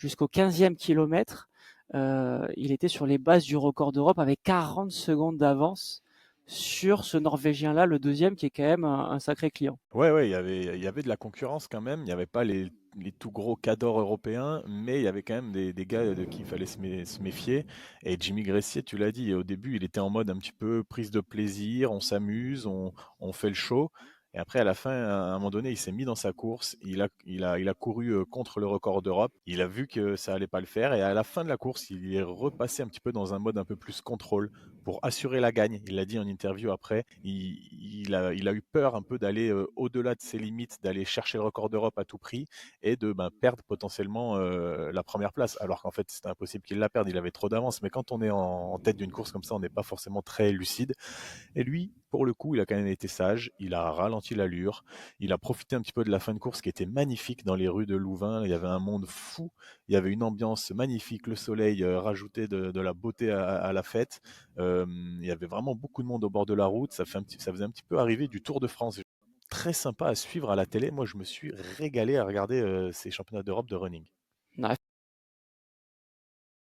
jusqu'au 15e kilomètre, il était sur les bases du record d'Europe avec 40 secondes d'avance sur ce Norvégien-là, le deuxième, qui est quand même un sacré client. Ouais, ouais, il y avait de la concurrence quand même. Il n'y avait pas les tout gros cadors européens, mais il y avait quand même des gars de qui il fallait se méfier. Et Jimmy Gressier, tu l'as dit, au début, il était en mode un petit peu prise de plaisir, on s'amuse, on fait le show. Et après, à la fin, à un moment donné, il s'est mis dans sa course. Il a couru contre le record d'Europe. Il a vu que ça allait pas le faire. Et à la fin de la course, il est repassé un petit peu dans un mode un peu plus contrôle pour assurer la gagne. Il l'a dit en interview après. Il a eu peur un peu d'aller au-delà de ses limites, d'aller chercher le record d'Europe à tout prix et de perdre potentiellement la première place. Alors qu'en fait, c'était impossible qu'il la perde. Il avait trop d'avance. Mais quand on est en tête d'une course comme ça, on n'est pas forcément très lucide. Et lui, pour le coup, il a quand même été sage. Il a ralenti l'allure. Il a profité un petit peu de la fin de course qui était magnifique dans les rues de Louvain. Il y avait un monde fou. Il y avait une ambiance magnifique. Le soleil rajoutait de la beauté à la fête. Il y avait vraiment beaucoup de monde au bord de la route. Ça faisait un petit peu arriver du Tour de France. Très sympa à suivre à la télé. Moi, je me suis régalé à regarder ces championnats d'Europe de running. Ouais,